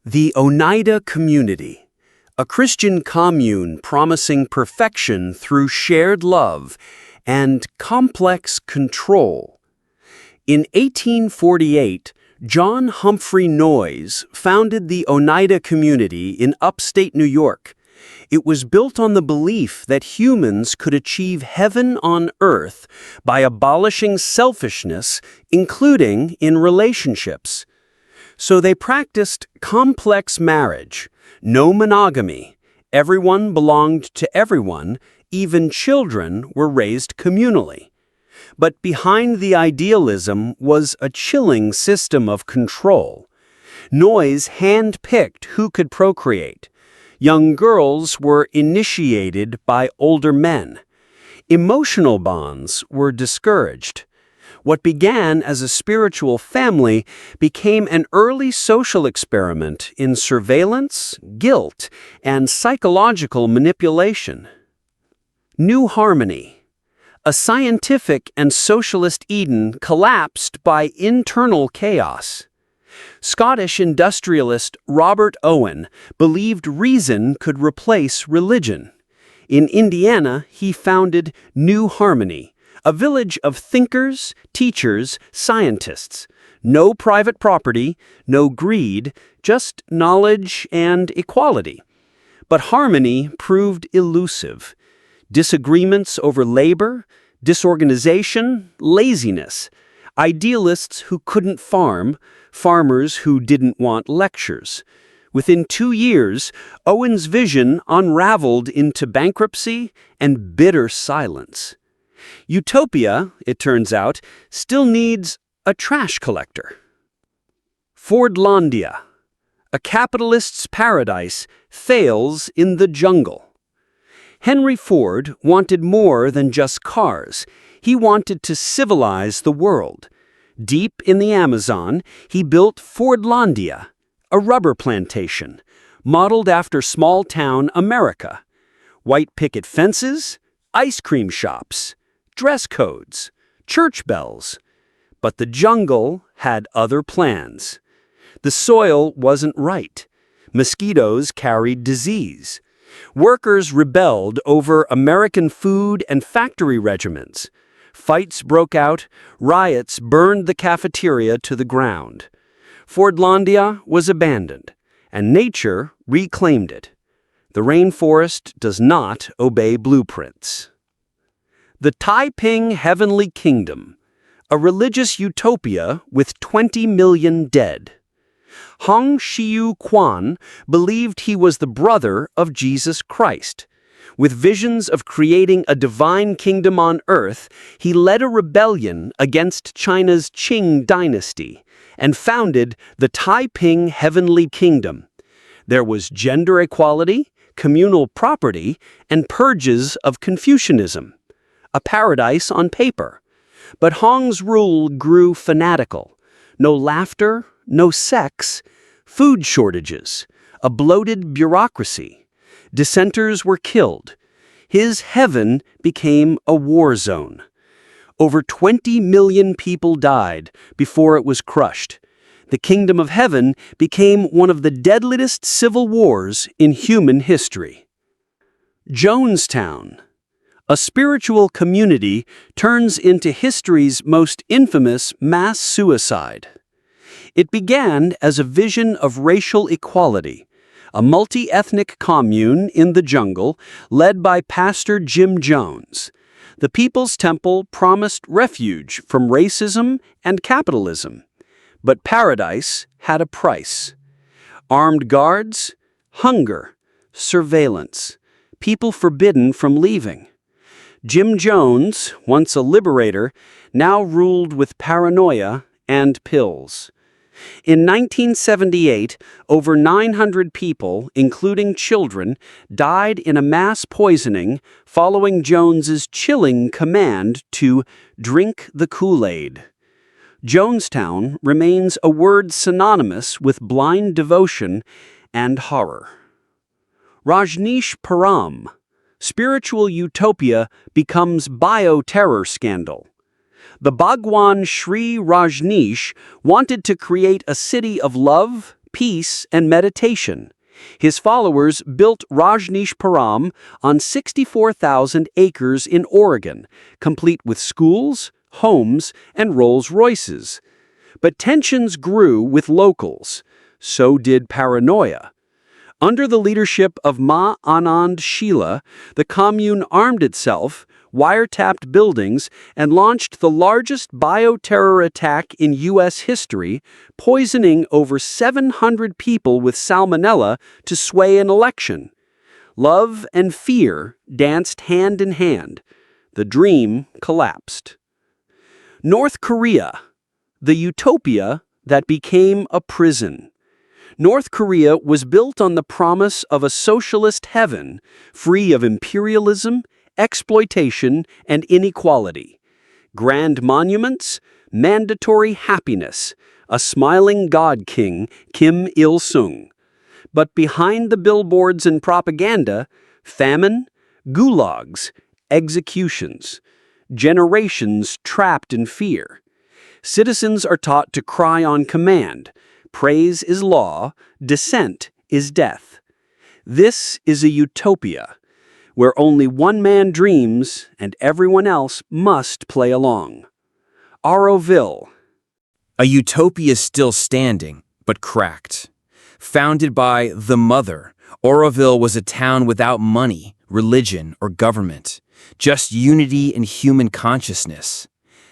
The Oneida Community, a Christian commune promising perfection through shared love and complex control. In 1848, John Humphrey Noyes founded the Oneida Community in upstate New York. It was built on the belief that humans could achieve heaven on earth by abolishing selfishness, including in relationships. So they practiced complex marriage, no monogamy. Everyone belonged to everyone, even children were raised communally. But behind the idealism was a chilling system of control. Noyes hand-picked who could procreate. Young girls were initiated by older men. Emotional bonds were discouraged. What began as a spiritual family became an early social experiment in surveillance, guilt, and psychological manipulation. New Harmony. A scientific and socialist Eden collapsed by internal chaos. Scottish industrialist Robert Owen believed reason could replace religion. In Indiana, he founded New Harmony, a village of thinkers, teachers, scientists. No private property, no greed, just knowledge and equality. But harmony proved elusive. Disagreements over labor, disorganization, laziness. Idealists who couldn't farm, farmers who didn't want lectures. Within 2 years, Owen's vision unraveled into bankruptcy and bitter silence. Utopia, it turns out, still needs a trash collector. Fordlândia, a capitalist's paradise, fails in the jungle. Henry Ford wanted more than just cars. He wanted to civilize the world. Deep in the Amazon, he built Fordlândia, a rubber plantation, modeled after small-town America. White picket fences, ice cream shops, dress codes, church bells. But the jungle had other plans. The soil wasn't right. Mosquitoes carried disease. Workers rebelled over American food and factory regiments. Fights broke out, riots burned the cafeteria to the ground. Fordlândia was abandoned, and nature reclaimed it. The rainforest does not obey blueprints. The Taiping Heavenly Kingdom, a religious utopia with 20 million dead. Hong Xiu Quan believed he was the brother of Jesus Christ. With visions of creating a divine kingdom on earth, he led a rebellion against China's Qing dynasty and founded the Taiping Heavenly Kingdom. There was gender equality, communal property, and purges of Confucianism. A paradise on paper. But Hong's rule grew fanatical. No laughter, no sex, food shortages, a bloated bureaucracy. Dissenters were killed. His heaven became a war zone. Over 20 million people died before it was crushed. The Kingdom of Heaven became one of the deadliest civil wars in human history. Jonestown. A spiritual community turns into history's most infamous mass suicide. It began as a vision of racial equality, a multi-ethnic commune in the jungle led by Pastor Jim Jones. The People's Temple promised refuge from racism and capitalism. But paradise had a price. Armed guards, hunger, surveillance, people forbidden from leaving. Jim Jones, once a liberator, now ruled with paranoia and pills. In 1978, over 900 people, including children, died in a mass poisoning following Jones's chilling command to drink the Kool-Aid. Jonestown remains a word synonymous with blind devotion and horror. Rajneeshpuram. Spiritual utopia becomes bioterror scandal. The Bhagwan Sri Rajneesh wanted to create a city of love, peace and meditation. His followers built Rajneeshpuram on 64,000 acres in Oregon, complete with schools, homes, and Rolls-Royces. But tensions grew with locals. So did paranoia. Under the leadership of Ma Anand Sheela, the commune armed itself, wiretapped buildings, and launched the largest bioterror attack in U.S. history, poisoning over 700 people with salmonella to sway an election. Love and fear danced hand in hand. The dream collapsed. North Korea, the utopia that became a prison. North Korea was built on the promise of a socialist heaven, free of imperialism, exploitation, and inequality. Grand monuments, mandatory happiness, a smiling God King, Kim Il-sung. But behind the billboards and propaganda, famine, gulags, executions, generations trapped in fear. Citizens are taught to cry on command. Praise is law, dissent is death. This is a utopia, where only one man dreams and everyone else must play along. Auroville. A utopia still standing, but cracked. Founded by the Mother, Auroville was a town without money, religion, or government, just unity and human consciousness.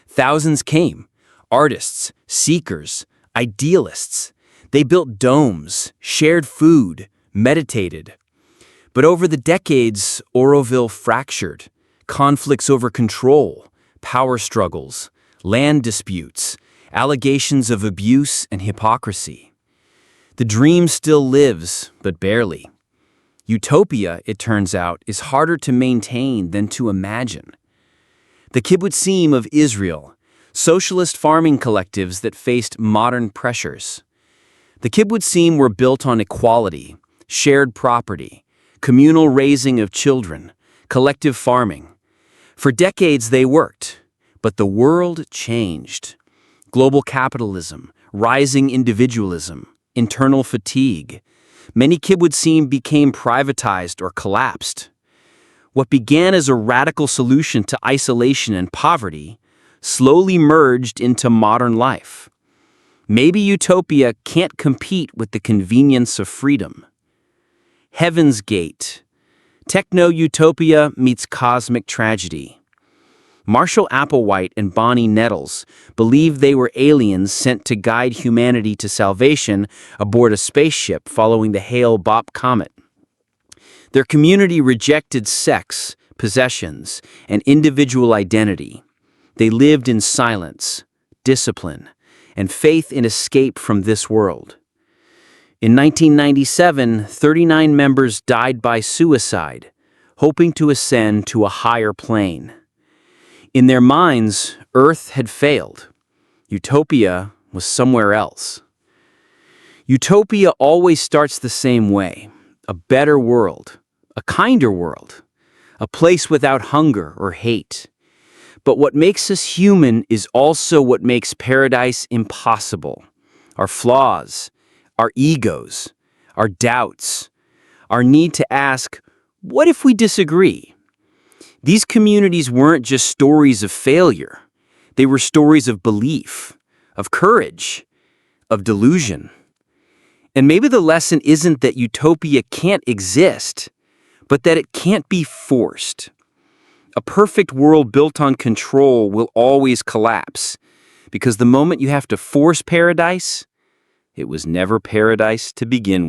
Thousands came, artists, seekers, idealists. They built domes, shared food, meditated. But over the decades, Auroville fractured. Conflicts over control, power struggles, land disputes, allegations of abuse and hypocrisy. The dream still lives, but barely. Utopia, it turns out, is harder to maintain than to imagine. The kibbutzim of Israel, socialist farming collectives that faced modern pressures. The kibbutzim were built on equality, shared property, communal raising of children, collective farming. For decades they worked, but the world changed. Global capitalism, rising individualism, internal fatigue. Many kibbutzim became privatized or collapsed. What began as a radical solution to isolation and poverty slowly merged into modern life. Maybe utopia can't compete with the convenience of freedom. Heaven's Gate. Techno-utopia meets cosmic tragedy. Marshall Applewhite and Bonnie Nettles believed they were aliens sent to guide humanity to salvation aboard a spaceship following the Hale-Bopp comet. Their community rejected sex, possessions, and individual identity. They lived in silence, discipline, and faith in escape from this world. In 1997, 39 members died by suicide, hoping to ascend to a higher plane. In their minds, Earth had failed. Utopia was somewhere else. Utopia always starts the same way: a better world, a kinder world, a place without hunger or hate. But what makes us human is also what makes paradise impossible. Our flaws, our egos, our doubts, our need to ask, what if we disagree? These communities weren't just stories of failure. They were stories of belief, of courage, of delusion. And maybe the lesson isn't that utopia can't exist, but that it can't be forced. A perfect world built on control will always collapse, because the moment you have to force paradise, it was never paradise to begin with.